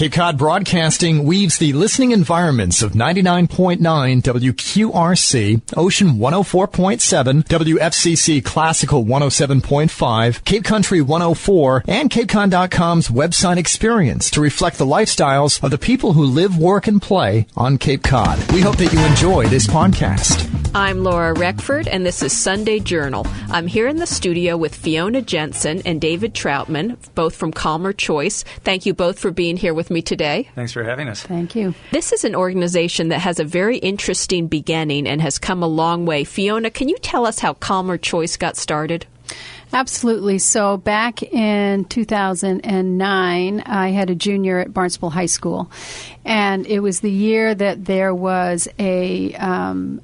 Cape Cod Broadcasting weaves the listening environments of 99.9 WQRC, Ocean 104.7, WFCC Classical 107.5, Cape Country 104, and CapeCon.com's website experience to reflect the lifestyles of the people who live, work, and play on Cape Cod. We hope that you enjoy this podcast. I'm Laura Reckford, and this is Sunday Journal. I'm here in the studio with Fiona Jensen and David Troutman, both from Calmer Choice. Thank you both for being here with me today. Thanks for having us. Thank you. This is an organization that has a very interesting beginning and has come a long way. Fiona, can you tell us how Calmer Choice got started? Absolutely. So back in 2009, I had a junior at Barnstable High School, and it was the year that there was a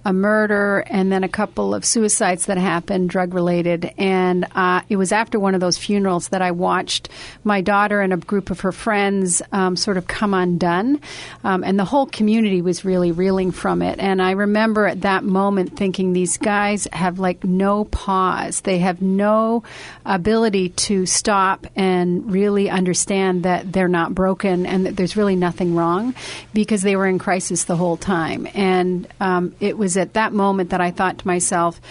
murder and then a couple of suicides that happened, drug-related, and it was after one of those funerals that I watched my daughter and a group of her friends sort of come undone, and the whole community was really reeling from it. And I remember at that moment thinking, these guys have like no pause. They have no ability to stop and really understand that they're not broken and that there's really nothing wrong, because they were in crisis the whole time. And it was at that moment that I thought to myself,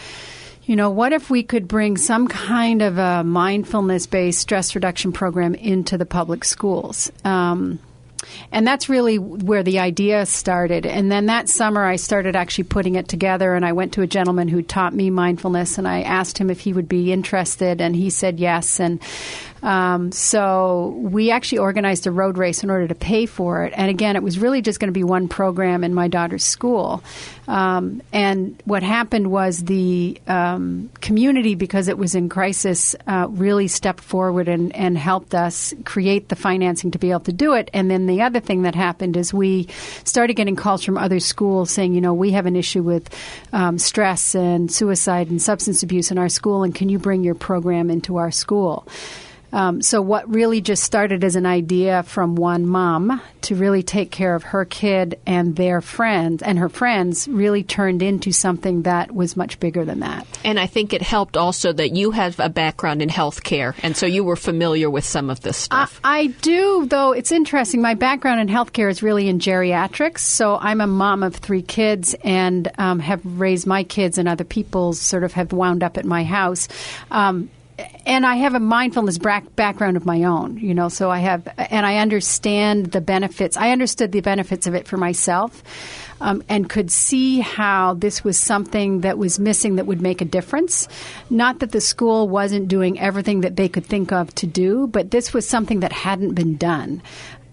you know, what if we could bring some kind of a mindfulness-based stress reduction program into the public schools? And that's really where the idea started. And then that summer, I started actually putting it together, and I went to a gentleman who taught me mindfulness, and I asked him if he would be interested, and he said yes. And so we actually organized a road race in order to pay for it. And again, it was really just going to be one program in my daughter's school. And what happened was the community, because it was in crisis, really stepped forward and helped us create the financing to be able to do it. And then the other thing that happened is we started getting calls from other schools saying, you know, we have an issue with stress and suicide and substance abuse in our school, and can you bring your program into our school? So what really just started as an idea from one mom to really take care of her kid and their friends and her friends really turned into something that was much bigger than that. And I think it helped also that you have a background in healthcare, and so you were familiar with some of this stuff. I do, though. It's interesting. My background in healthcare is really in geriatrics. So I'm a mom of 3 kids and have raised my kids, and other people's sort of have wound up at my house. And I have a mindfulness background of my own, you know, so I understand the benefits. I understood the benefits of it for myself, and could see how this was something that was missing that would make a difference. Not that the school wasn't doing everything that they could think of to do, but this was something that hadn't been done.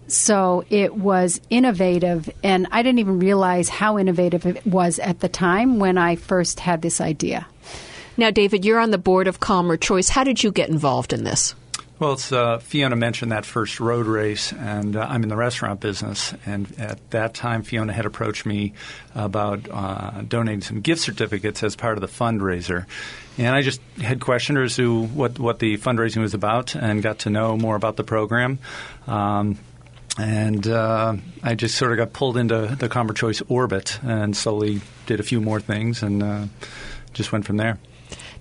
So it was innovative, and I didn't even realize how innovative it was at the time when I first had this idea. Now, David, you're on the board of Calmer Choice. How did you get involved in this? Well, Fiona mentioned that first road race, and I'm in the restaurant business. And at that time, Fiona had approached me about donating some gift certificates as part of the fundraiser. And I just had questioned her as to what the fundraising was about and got to know more about the program. And I just sort of got pulled into the Calmer Choice orbit and slowly did a few more things and just went from there.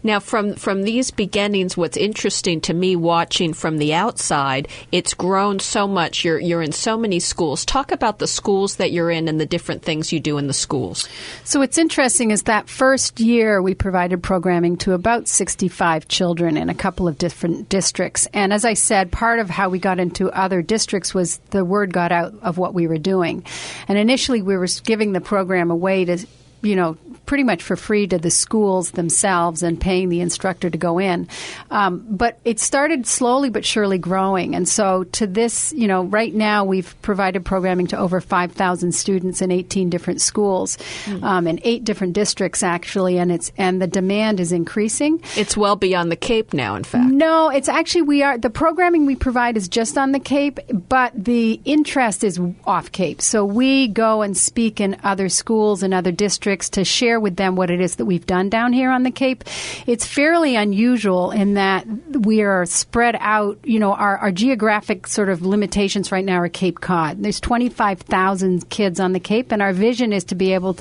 Now, from these beginnings, what's interesting to me watching from the outside, it's grown so much. You're in so many schools. Talk about the schools that you're in and the different things you do in the schools. So what's interesting is that first year we provided programming to about 65 children in a couple of different districts. And as I said, part of how we got into other districts was the word got out of what we were doing. And initially we were giving the program away to, you know, pretty much for free to the schools themselves and paying the instructor to go in. But it started slowly but surely growing. And so to this, you know, right now we've provided programming to over 5,000 students in 18 different schools, in 8 different districts, actually. And the demand is increasing. It's well beyond the Cape now, in fact. No, it's actually, the programming we provide is just on the Cape, but the interest is off Cape. So we go and speak in other schools and other districts districts to share with them what it is that we've done down here on the Cape. It's fairly unusual in that we are spread out. Our geographic sort of limitations right now are Cape Cod. There's 25,000 kids on the Cape, and our vision is to be able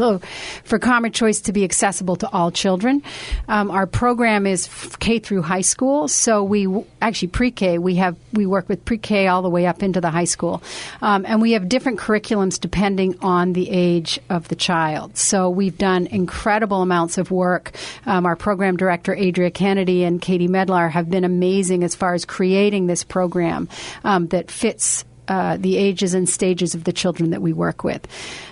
for Commerce Choice to be accessible to all children. Our program is K through high school, so actually pre-K. We work with pre-K all the way up into the high school, and we have different curriculums depending on the age of the child. So we've done incredible amounts of work. Our program director, Adria Kennedy, and Katie Medlar have been amazing as far as creating this program that fits the ages and stages of the children that we work with.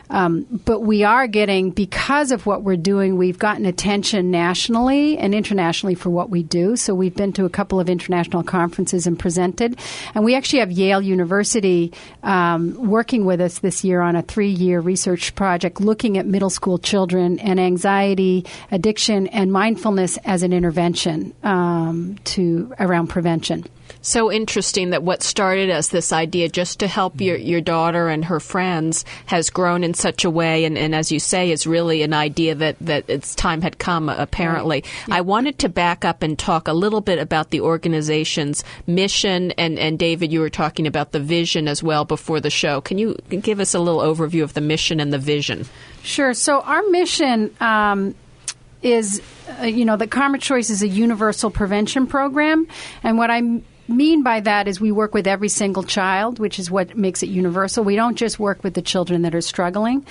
But we are getting, because of what we're doing, we've gotten attention nationally and internationally for what we do. So we've been to a couple of international conferences and presented. And we actually have Yale University working with us this year on a 3-year research project looking at middle school children and anxiety, addiction, and mindfulness as an intervention around prevention. So interesting that what started as this idea just to help your daughter and her friends has grown in such a way, and as you say, is really an idea that its time had come, apparently. Right. Yeah. I wanted to back up and talk a little bit about the organization's mission, and David, you were talking about the vision as well before the show. Can you give us a little overview of the mission and the vision? Sure. So our mission is, that Commerce Choice is a universal prevention program, and what I mean by that is we work with every single child, which is what makes it universal. We don't just work with the children that are struggling.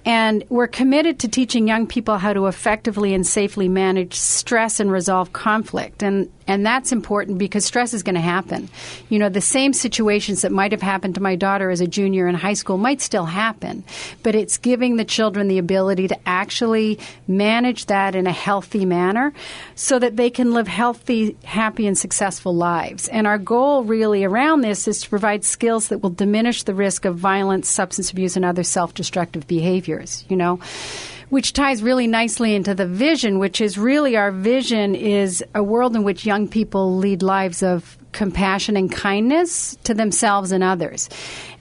And we're committed to teaching young people how to effectively and safely manage stress and resolve conflict. And that's important because stress is going to happen. The same situations that might have happened to my daughter as a junior in high school might still happen. But it's giving the children the ability to actually manage that in a healthy manner so that they can live healthy, happy, and successful lives. And our goal really around this is to provide skills that will diminish the risk of violence, substance abuse, and other self-destructive behaviors. Which ties really nicely into the vision, which is really our vision is a world in which young people lead lives of compassion and kindness to themselves and others.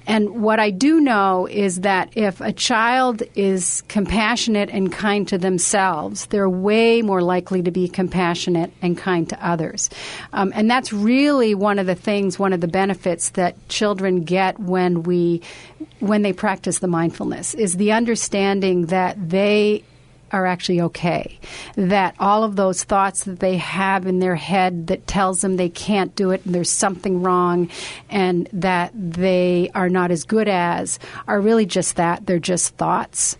And what I do know is that if a child is compassionate and kind to themselves, they're way more likely to be compassionate and kind to others. And that's really one of the benefits that children get when they practice the mindfulness, is the understanding that they are actually okay, that all of those thoughts that they have in their head that tells them they can't do it and there's something wrong and that they are not as good as are really just that. They're just thoughts.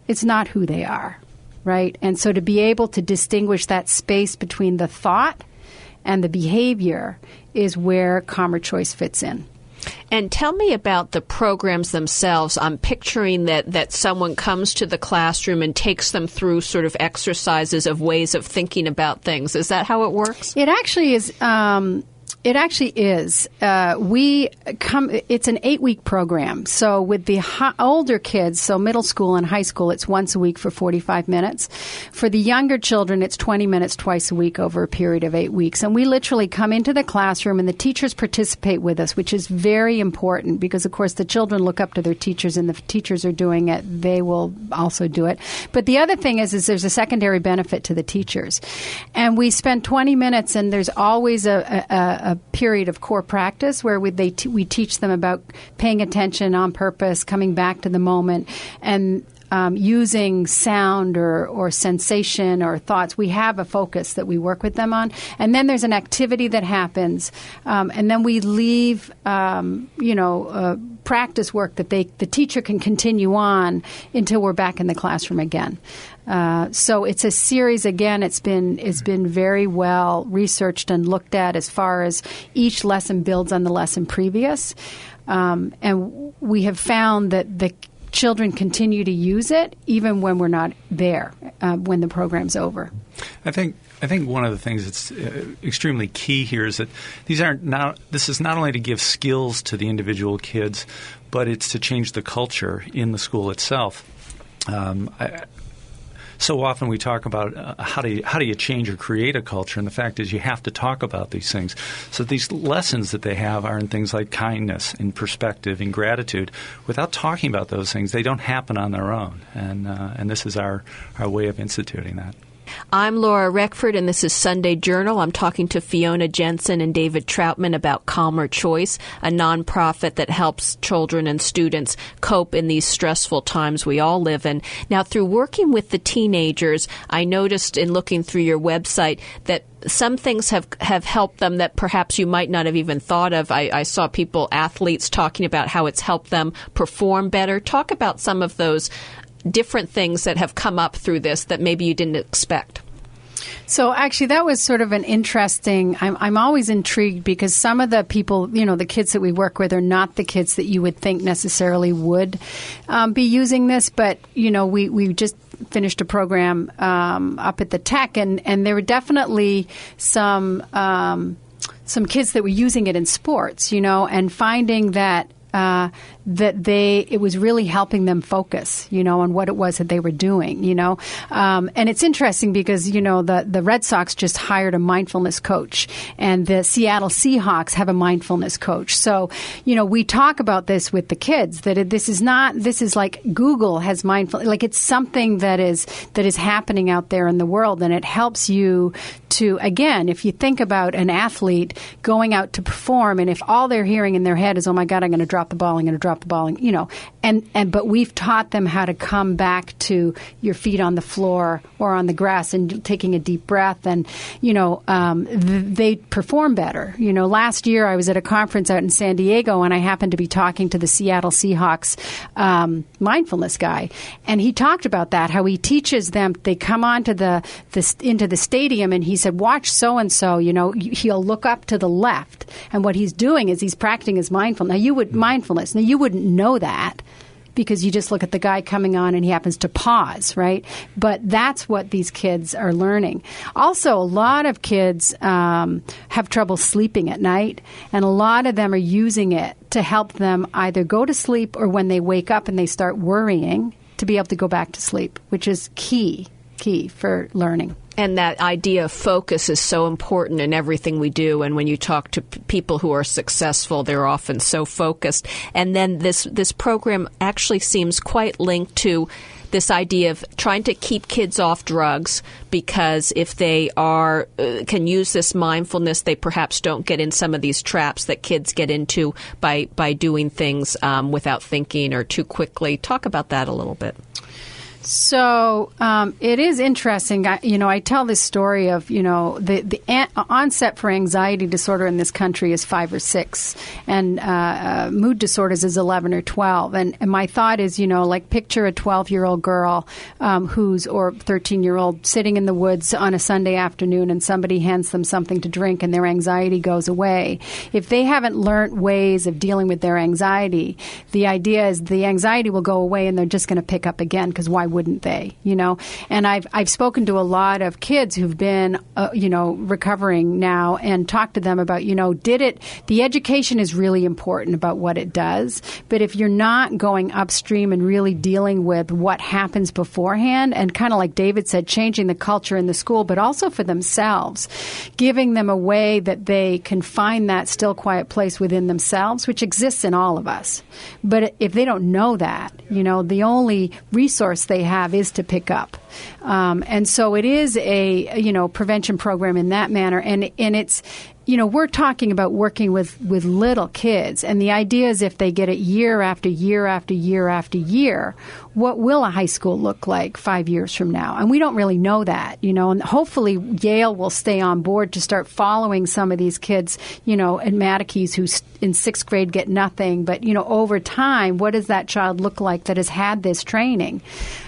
It's not who they are, right? And so to be able to distinguish that space between the thought and the behavior is where Commerce Choice fits in. And tell me about the programs themselves. I'm picturing that someone comes to the classroom and takes them through sort of exercises of ways of thinking about things. Is that how it works? It actually is. It actually is. It's an 8-week program. So with the older kids, so middle school and high school, it's once a week for 45 minutes. For the younger children, it's 20 minutes twice a week over a period of 8 weeks. And we literally come into the classroom and the teachers participate with us, which is very important because, of course, the children look up to their teachers and the teachers are doing it. They will also do it. But the other thing is there's a secondary benefit to the teachers. And we spend 20 minutes and there's always a period of core practice where we teach them about paying attention on purpose, coming back to the moment, and using sound or sensation or thoughts. We have a focus that we work with them on. And then there's an activity that happens. And then we leave, practice work that the teacher can continue on until we're back in the classroom again. So it's a series. Again, it's been very well researched and looked at as far as each lesson builds on the lesson previous. And we have found that the children continue to use it even when we're not there, when the program's over. I think one of the things that's extremely key here is that this is not only to give skills to the individual kids, but it's to change the culture in the school itself. so often we talk about how do you change or create a culture, and the fact is you have to talk about these things. So these lessons that they have are in things like kindness and perspective and gratitude. Without talking about those things, they don't happen on their own, and this is our way of instituting that. I'm Laura Reckford, and this is Sunday Journal. I'm talking to Fiona Jensen and David Troutman about Calmer Choice, a nonprofit that helps children and students cope in these stressful times we all live in. Now, through working with the teenagers, I noticed in looking through your website that some things have helped them that perhaps you might not have even thought of. I saw athletes talking about how it's helped them perform better. Talk about some of those different things that have come up through this that maybe you didn't expect. So actually, that was sort of an interesting. I'm always intrigued because some of the people, the kids that we work with, are not the kids that you would think necessarily would be using this. But we just finished a program up at the Tech, and there were definitely some kids that were using it in sports, and finding that. It was really helping them focus, on what it was that they were doing, And it's interesting because, the Red Sox just hired a mindfulness coach, and the Seattle Seahawks have a mindfulness coach. So, we talk about this with the kids, that this is like Google has mindfulness, like it's something that is happening out there in the world, and it helps you to, again, if you think about an athlete going out to perform, and if all they're hearing in their head is, oh my God, I'm going to drop the ball, but we've taught them how to come back to your feet on the floor or on the grass and taking a deep breath, and they perform better. Last year I was at a conference out in San Diego, and I happened to be talking to the Seattle Seahawks mindfulness guy, and he talked about that, how he teaches them. They come onto into the stadium, and he said, watch so and so. He'll look up to the left, and what he's doing is he's practicing his mindfulness. Now, you wouldn't know that because you just look at the guy coming on and he happens to pause, right? But that's what these kids are learning. Also, a lot of kids have trouble sleeping at night, and a lot of them are using it to help them either go to sleep or when they wake up and they start worrying, to be able to go back to sleep, which is key for learning. And that idea of focus is so important in everything we do. And when you talk to people who are successful, they're often so focused. And then this program actually seems quite linked to this idea of trying to keep kids off drugs, because if they can use this mindfulness, they perhaps don't get in some of these traps that kids get into by doing things without thinking or too quickly. Talk about that a little bit. So it is interesting. I tell this story of, the onset for anxiety disorder in this country is 5 or 6, and mood disorders is 11 or 12. And my thought is, like picture a 12-year-old girl or 13-year-old sitting in the woods on a Sunday afternoon, and somebody hands them something to drink and their anxiety goes away. If they haven't learned ways of dealing with their anxiety, the idea is the anxiety will go away and they're just going to pick up again, because why wouldn't they? And I've spoken to a lot of kids who've been recovering now, and talked to them about the education is really important about what it does, but if you're not going upstream and really dealing with what happens beforehand, and kind of like David said, changing the culture in the school, but also for themselves, giving them a way that they can find that still quiet place within themselves, which exists in all of us. But if they don't know that, the only resource they have is to pick up. And so it is a, prevention program in that manner. And it's, we're talking about working with little kids. And the idea is if they get it year after year after year after year, what will a high school look like 5 years from now? And we don't really know that, and hopefully Yale will stay on board to start following some of these kids, at Matikes who in 6th grade get nothing. But, over time, what does that child look like that has had this training?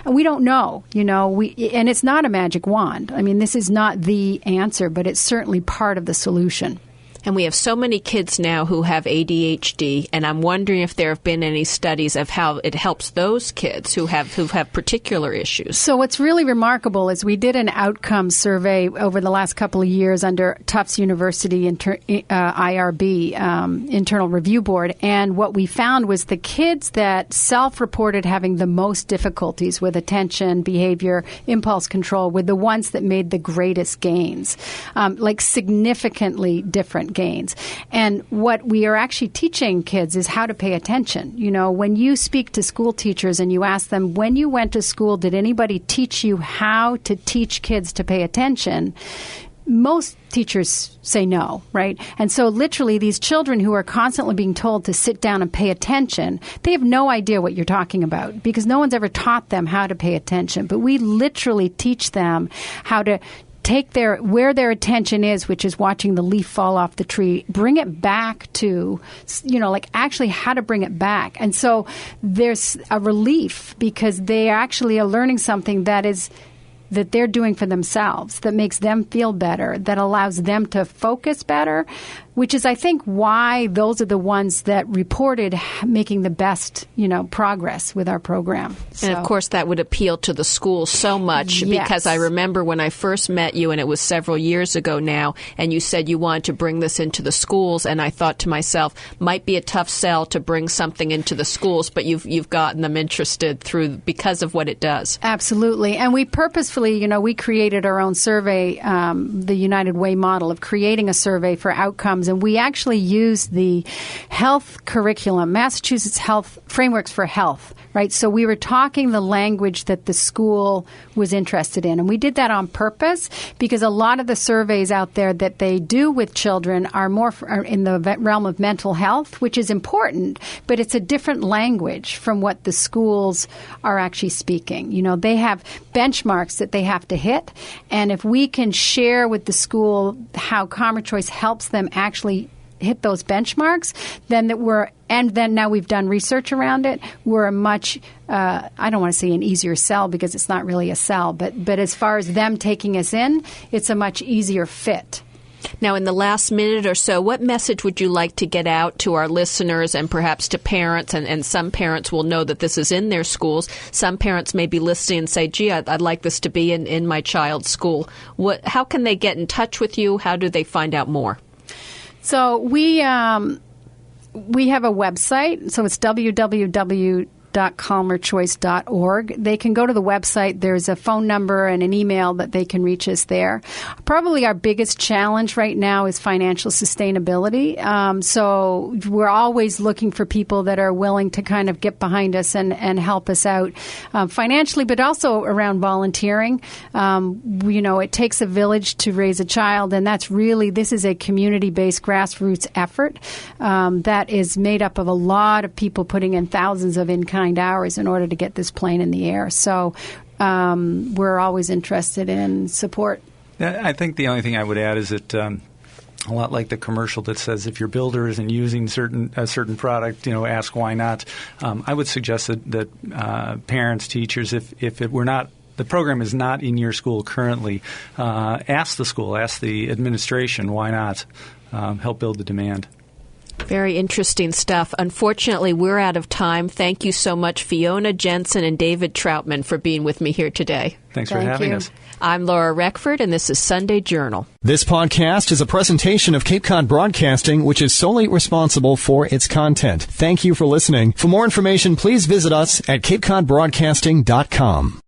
And we don't know, and it's not a magic wand. I mean, this is not the answer, but it's certainly part of the solution. And we have so many kids now who have ADHD, and I'm wondering if there have been any studies of how it helps those kids who have particular issues. So what's really remarkable is we did an outcome survey over the last couple of years under Tufts University IRB, Internal Review Board, and what we found was the kids that self-reported having the most difficulties with attention, behavior, impulse control were the ones that made the greatest gains, like significantly different gains. And what we are actually teaching kids is how to pay attention. You know, when you speak to school teachers and you ask them, when you went to school, did anybody teach you how to teach kids to pay attention? Most teachers say no, right? And so literally these children who are constantly being told to sit down and pay attention, they have no idea what you're talking about because no one's ever taught them how to pay attention. But we literally teach them how to take where their attention is, which is watching the leaf fall off the tree, bring it back to, like actually how to bring it back. And so there's a relief because they actually are learning something that they're doing for themselves, that makes them feel better, that allows them to focus better, which is, I think, why those are the ones that reported making the best, progress with our program. And, of course, that would appeal to the schools so much because I remember when I first met you, and it was several years ago now, and you said you wanted to bring this into the schools, and I thought to myself, might be a tough sell to bring something into the schools, but you've gotten them interested because of what it does. Absolutely. And we purposefully, we created our own survey, the United Way model of creating a survey for outcomes. And we actually use the health curriculum, Massachusetts Health Frameworks for Health, right? So we were talking the language that the school was interested in. And we did that on purpose because a lot of the surveys out there that they do with children are more in the realm of mental health, which is important, but it's a different language from what the schools are actually speaking. They have benchmarks that they have to hit. And if we can share with the school how Calmer Choice helps them actually hit those benchmarks, then now we've done research around it, we're a much, I don't want to say an easier sell because it's not really a sell, but as far as them taking us in, it's a much easier fit. Now, in the last minute or so, what message would you like to get out to our listeners and perhaps to parents? And some parents will know that this is in their schools. Some parents may be listening and say, gee, I'd like this to be in my child's school. How can they get in touch with you? How do they find out more? So we have a website. So it's www.calmerchoice.org. They can go to the website. There's a phone number and an email that they can reach us there. Probably our biggest challenge right now is financial sustainability. So we're always looking for people that are willing to kind of get behind us and help us out financially, but also around volunteering. It takes a village to raise a child, and this is a community-based grassroots effort that is made up of a lot of people putting in thousands of in-kind hours in order to get this plane in the air. So we're always interested in support. I think the only thing I would add is that a lot like the commercial that says if your builder isn't using a certain product, ask why not. I would suggest that parents, teachers, if it were not, the program is not in your school currently, ask the school, ask the administration why not, help build the demand. Very interesting stuff. Unfortunately, we're out of time. Thank you so much, Fiona, Jensen, and David Troutman, for being with me here today. Thanks for having us. I'm Laura Reckford, and this is Sunday Journal. This podcast is a presentation of Cape Cod Broadcasting, which is solely responsible for its content. Thank you for listening. For more information, please visit us at capecodbroadcasting.com.